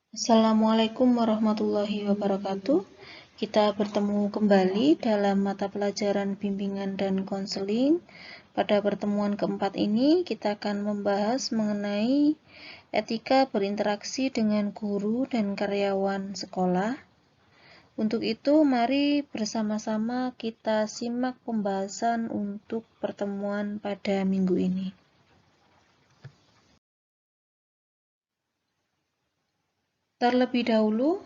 Assalamualaikum warahmatullahi wabarakatuh. Kita bertemu kembali dalam mata pelajaran bimbingan dan konseling. Pada pertemuan keempat ini, kita akan membahas mengenai etika berinteraksi dengan guru dan karyawan sekolah. Untuk itu, mari bersama-sama kita simak pembahasan untuk pertemuan pada minggu ini. Terlebih dahulu,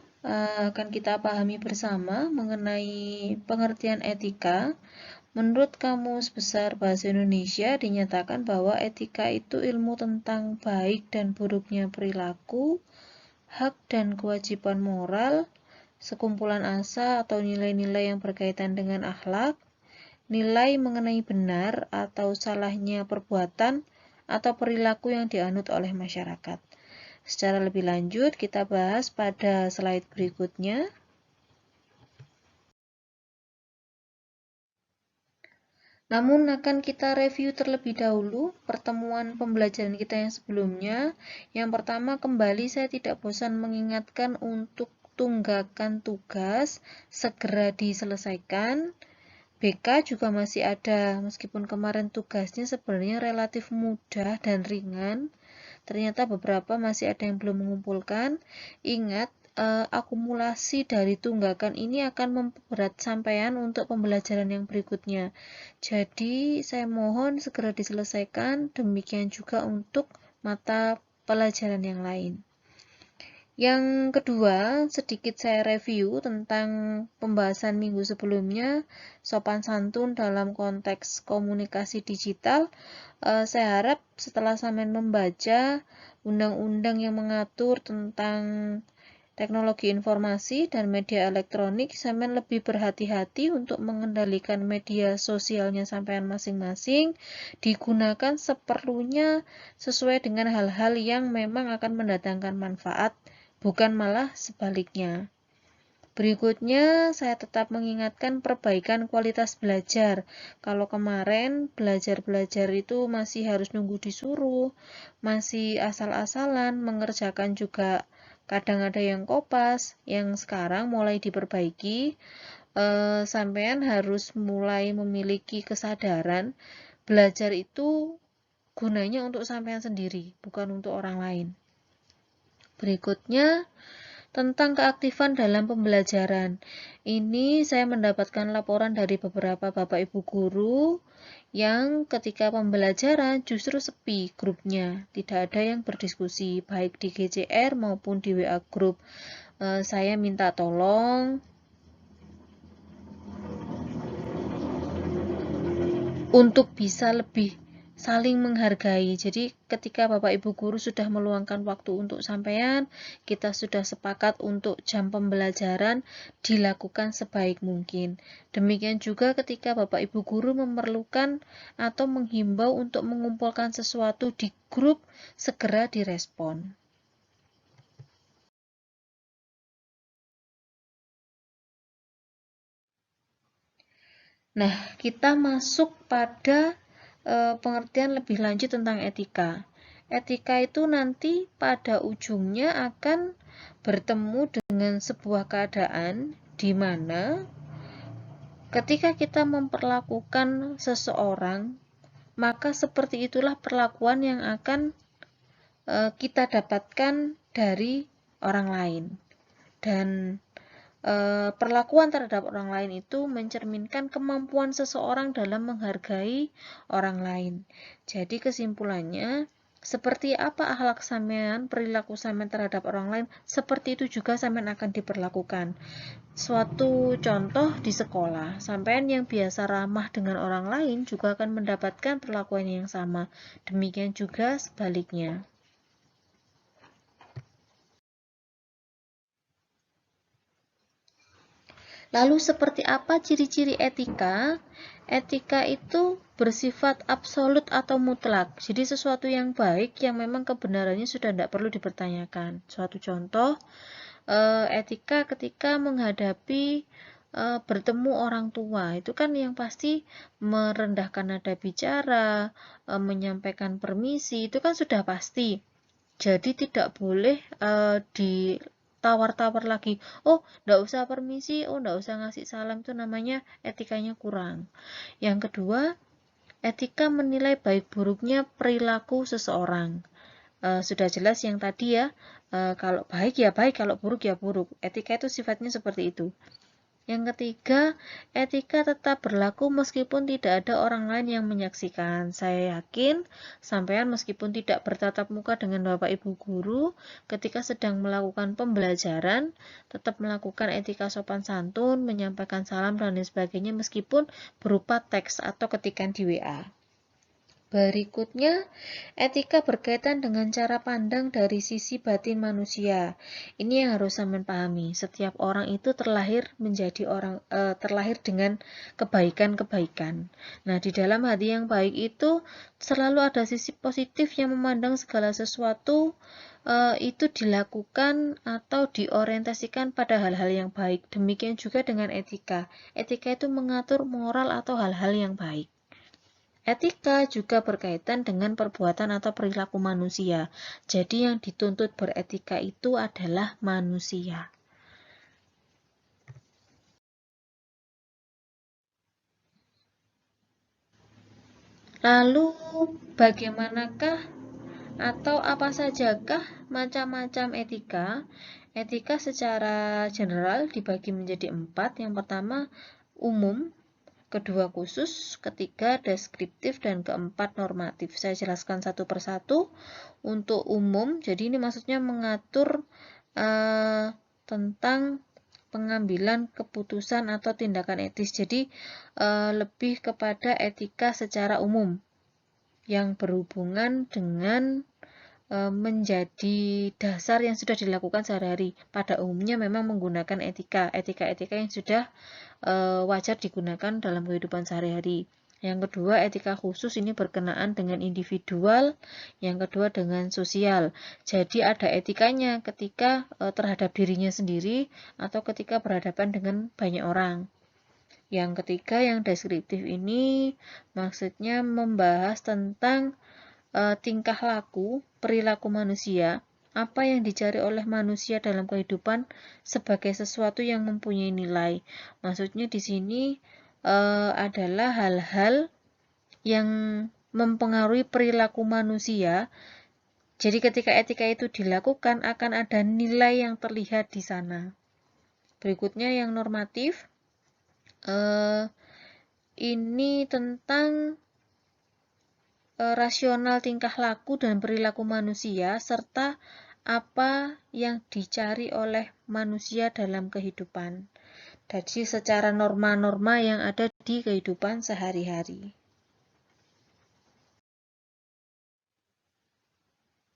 akan kita pahami bersama mengenai pengertian etika. Menurut Kamus Besar Bahasa Indonesia dinyatakan bahwa etika itu ilmu tentang baik dan buruknya perilaku, hak dan kewajiban moral, sekumpulan asa atau nilai-nilai yang berkaitan dengan akhlak, nilai mengenai benar atau salahnya perbuatan atau perilaku yang dianut oleh masyarakat. Secara lebih lanjut, kita bahas pada slide berikutnya. Namun akan kita review terlebih dahulu pertemuan pembelajaran kita yang sebelumnya. Yang pertama, kembali saya tidak bosan mengingatkan untuk tunggakan tugas segera diselesaikan. BK juga masih ada, meskipun kemarin tugasnya sebenarnya relatif mudah dan ringan. Ternyata beberapa masih ada yang belum mengumpulkan. Ingat, akumulasi dari tunggakan ini akan memperberat sampean untuk pembelajaran yang berikutnya. Jadi, saya mohon segera diselesaikan, demikian juga untuk mata pelajaran yang lain. Yang kedua, sedikit saya review tentang pembahasan minggu sebelumnya, sopan santun dalam konteks komunikasi digital. Saya harap setelah sampean membaca undang-undang yang mengatur tentang teknologi informasi dan media elektronik, sampean lebih berhati-hati untuk mengendalikan media sosialnya sampean masing-masing, digunakan seperlunya sesuai dengan hal-hal yang memang akan mendatangkan manfaat, bukan malah sebaliknya. Berikutnya, saya tetap mengingatkan perbaikan kualitas belajar. Kalau kemarin belajar itu masih harus nunggu disuruh, masih asal-asalan, mengerjakan juga kadang ada yang kopas, yang sekarang mulai diperbaiki. Sampean harus mulai memiliki kesadaran belajar itu gunanya untuk sampean sendiri, bukan untuk orang lain. Berikutnya, tentang keaktifan dalam pembelajaran. Ini saya mendapatkan laporan dari beberapa Bapak Ibu guru yang ketika pembelajaran justru sepi grupnya. Tidak ada yang berdiskusi, baik di GCR maupun di WA group. Saya minta tolong untuk bisa lebih saling menghargai. Jadi ketika Bapak Ibu guru sudah meluangkan waktu untuk sampean, kita sudah sepakat untuk jam pembelajaran dilakukan sebaik mungkin. Demikian juga ketika Bapak Ibu guru memerlukan atau menghimbau untuk mengumpulkan sesuatu di grup, segera direspon. Nah, kita masuk pada pengertian lebih lanjut tentang etika. Etika itu nanti pada ujungnya akan bertemu dengan sebuah keadaan di mana ketika kita memperlakukan seseorang, maka seperti itulah perlakuan yang akan kita dapatkan dari orang lain. Dan perlakuan terhadap orang lain itu mencerminkan kemampuan seseorang dalam menghargai orang lain. Jadi kesimpulannya, seperti apa akhlak sampean, perilaku sampean terhadap orang lain, seperti itu juga sampean akan diperlakukan. Suatu contoh di sekolah, sampean yang biasa ramah dengan orang lain juga akan mendapatkan perlakuan yang sama. Demikian juga sebaliknya. Lalu seperti apa ciri-ciri etika? Etika itu bersifat absolut atau mutlak. Jadi sesuatu yang baik yang memang kebenarannya sudah tidak perlu dipertanyakan. Suatu contoh, etika ketika menghadapi bertemu orang tua. Itu kan yang pasti merendahkan nada bicara, menyampaikan permisi, itu kan sudah pasti. Jadi tidak boleh tawar-tawar lagi. Oh, nggak usah permisi, oh nggak usah ngasih salam, itu namanya etikanya kurang. Yang kedua, etika menilai baik buruknya perilaku seseorang. Sudah jelas yang tadi ya, kalau baik ya baik, kalau buruk ya buruk. Etika itu sifatnya seperti itu. Yang ketiga, etika tetap berlaku meskipun tidak ada orang lain yang menyaksikan. Saya yakin sampean meskipun tidak bertatap muka dengan Bapak Ibu guru, ketika sedang melakukan pembelajaran, tetap melakukan etika sopan santun, menyampaikan salam dan lain sebagainya meskipun berupa teks atau ketikan di WA. Berikutnya, etika berkaitan dengan cara pandang dari sisi batin manusia. Ini yang harus sampean pahami. Setiap orang itu terlahir terlahir dengan kebaikan-kebaikan. Nah, di dalam hati yang baik itu selalu ada sisi positif yang memandang segala sesuatu itu dilakukan atau diorientasikan pada hal-hal yang baik. Demikian juga dengan etika. Etika itu mengatur moral atau hal-hal yang baik. Etika juga berkaitan dengan perbuatan atau perilaku manusia. Jadi yang dituntut beretika itu adalah manusia. Lalu bagaimanakah atau apa sajakah macam-macam etika? Etika secara general dibagi menjadi 4. Yang pertama umum, kedua khusus, ketiga deskriptif, dan keempat normatif. Saya jelaskan satu persatu. Untuk umum, jadi ini maksudnya mengatur tentang pengambilan keputusan atau tindakan etis. Jadi lebih kepada etika secara umum yang berhubungan dengan menjadi dasar yang sudah dilakukan sehari-hari. Pada umumnya memang menggunakan etika-etika yang sudah wajar digunakan dalam kehidupan sehari-hari. Yang kedua, etika khusus ini berkenaan dengan individual, yang kedua dengan sosial. Jadi ada etikanya ketika terhadap dirinya sendiri atau ketika berhadapan dengan banyak orang. Yang ketiga, yang deskriptif ini maksudnya membahas tentang tingkah laku, perilaku manusia, apa yang dicari oleh manusia dalam kehidupan sebagai sesuatu yang mempunyai nilai. Maksudnya di sini adalah hal-hal yang mempengaruhi perilaku manusia. Jadi ketika etika itu dilakukan akan ada nilai yang terlihat di sana. Berikutnya yang normatif, ini tentang rasional tingkah laku dan perilaku manusia, serta apa yang dicari oleh manusia dalam kehidupan. Jadi secara norma-norma yang ada di kehidupan sehari-hari.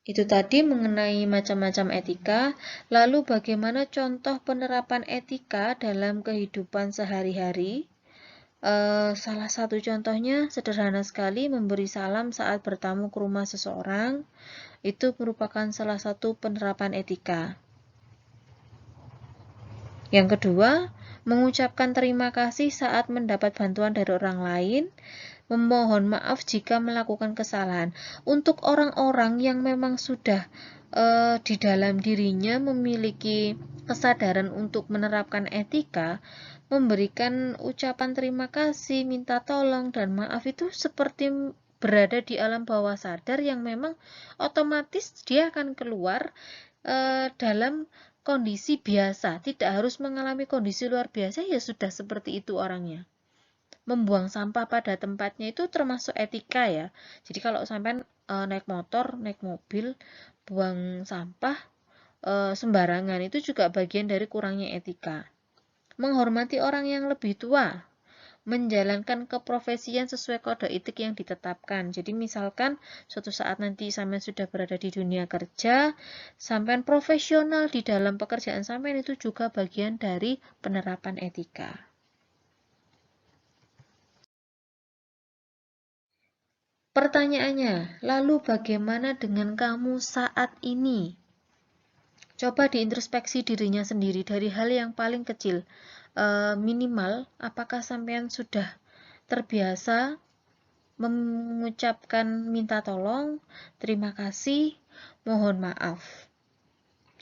Itu tadi mengenai macam-macam etika, lalu bagaimana contoh penerapan etika dalam kehidupan sehari-hari? Salah satu contohnya sederhana sekali, memberi salam saat bertamu ke rumah seseorang. Itu merupakan salah satu penerapan etika. Yang kedua, mengucapkan terima kasih saat mendapat bantuan dari orang lain, memohon maaf jika melakukan kesalahan. Untuk orang-orang yang memang sudah di dalam dirinya memiliki kesadaran untuk menerapkan etika, memberikan ucapan terima kasih, minta tolong, dan maaf itu seperti berada di alam bawah sadar yang memang otomatis dia akan keluar dalam kondisi biasa, tidak harus mengalami kondisi luar biasa, ya sudah seperti itu orangnya. Membuang sampah pada tempatnya itu termasuk etika ya. Jadi kalau sampai naik motor, naik mobil, buang sampah sembarangan itu juga bagian dari kurangnya etika. Menghormati orang yang lebih tua, menjalankan keprofesian sesuai kode etik yang ditetapkan. Jadi misalkan suatu saat nanti sampean sudah berada di dunia kerja, sampean profesional di dalam pekerjaan sampean itu juga bagian dari penerapan etika. Pertanyaannya, lalu bagaimana dengan kamu saat ini? Coba diintrospeksi dirinya sendiri dari hal yang paling kecil. Minimal, apakah sampean sudah terbiasa mengucapkan minta tolong, terima kasih, mohon maaf.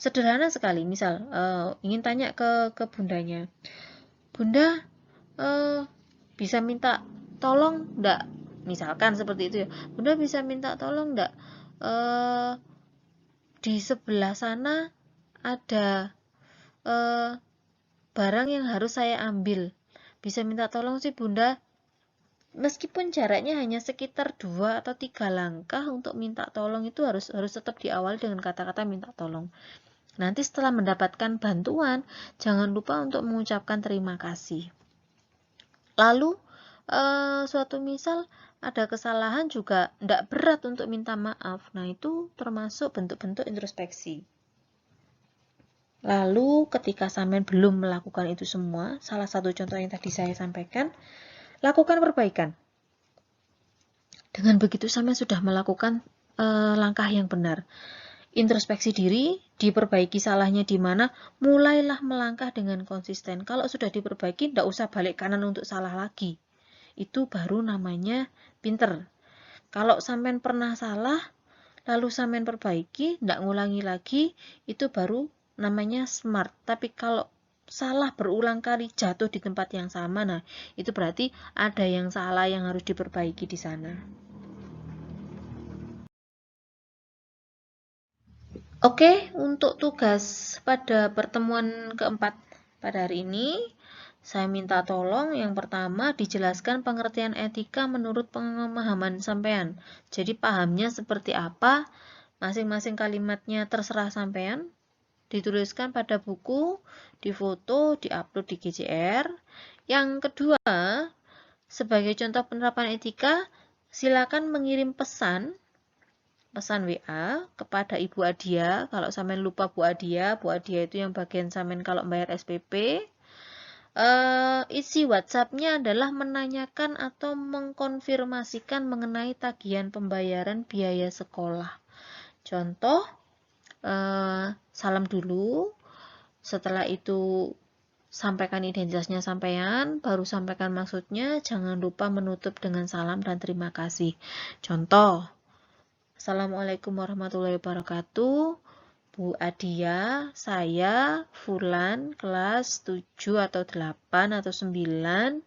Sederhana sekali, misal ingin tanya ke bundanya, Bunda bisa minta tolong enggak? Misalkan seperti itu ya, Bunda bisa minta tolong enggak? Di sebelah sana ada barang yang harus saya ambil. Bisa minta tolong sih Bunda. Meskipun jaraknya hanya sekitar 2 atau 3 langkah, untuk minta tolong itu harus tetap diawali dengan kata-kata minta tolong. Nanti setelah mendapatkan bantuan, jangan lupa untuk mengucapkan terima kasih. Lalu, suatu misal ada kesalahan juga tidak berat untuk minta maaf. Nah, itu termasuk bentuk-bentuk introspeksi. Lalu, ketika sampean belum melakukan itu semua, salah satu contoh yang tadi saya sampaikan, lakukan perbaikan. Dengan begitu sampean sudah melakukan langkah yang benar. Introspeksi diri, diperbaiki salahnya di mana, mulailah melangkah dengan konsisten. Kalau sudah diperbaiki, tidak usah balik kanan untuk salah lagi. Itu baru namanya pinter. Kalau sampean pernah salah, lalu sampean perbaiki, tidak ngulangi lagi, itu baru namanya smart. Tapi kalau salah berulang kali jatuh di tempat yang sama, nah itu berarti ada yang salah yang harus diperbaiki di sana. Oke, untuk tugas pada pertemuan keempat pada hari ini, saya minta tolong yang pertama dijelaskan pengertian etika menurut pemahaman sampean. Jadi pahamnya seperti apa, masing-masing kalimatnya terserah sampean, dituliskan pada buku, difoto, diupload di GCR. Yang kedua, sebagai contoh penerapan etika, silakan mengirim pesan WA kepada Ibu Adia. Kalau sampean lupa Bu Adia itu yang bagian sampean kalau bayar SPP. Isi WhatsApp-nya adalah menanyakan atau mengkonfirmasikan mengenai tagihan pembayaran biaya sekolah. Contoh, salam dulu. Setelah itu sampaikan identitasnya sampean, baru sampaikan maksudnya. Jangan lupa menutup dengan salam dan terima kasih. Contoh, Assalamualaikum warahmatullahi wabarakatuh. Bu Adia, saya Fulan kelas 7 atau 8 atau 9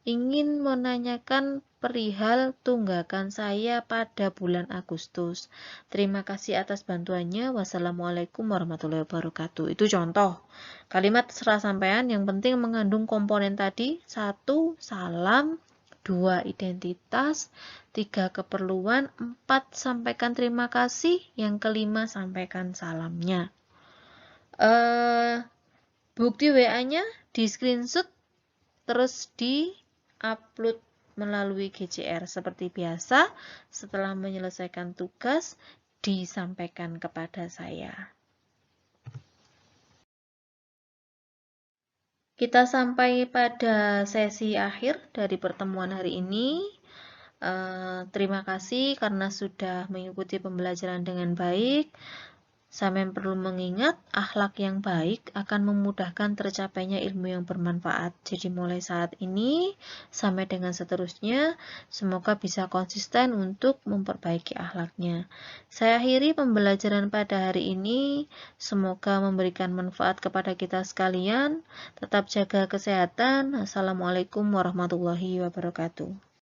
ingin menanyakan perihal tunggakan saya pada bulan Agustus. Terima kasih atas bantuannya. Wassalamualaikum warahmatullahi wabarakatuh. Itu contoh. Kalimat terserah sampean, yang penting mengandung komponen tadi. 1. Salam. 2. Identitas. 3. Keperluan. 4. Sampaikan terima kasih. Yang kelima, sampaikan salamnya. Bukti WA-nya di screenshot terus di upload melalui GCR seperti biasa. Setelah menyelesaikan tugas, disampaikan kepada saya. Kita sampai pada sesi akhir dari pertemuan hari ini. Terima kasih karena sudah mengikuti pembelajaran dengan baik. Sampean perlu mengingat, akhlak yang baik akan memudahkan tercapainya ilmu yang bermanfaat. Jadi mulai saat ini sampai dengan seterusnya, semoga bisa konsisten untuk memperbaiki akhlaknya. Saya akhiri pembelajaran pada hari ini. Semoga memberikan manfaat kepada kita sekalian. Tetap jaga kesehatan. Assalamualaikum warahmatullahi wabarakatuh.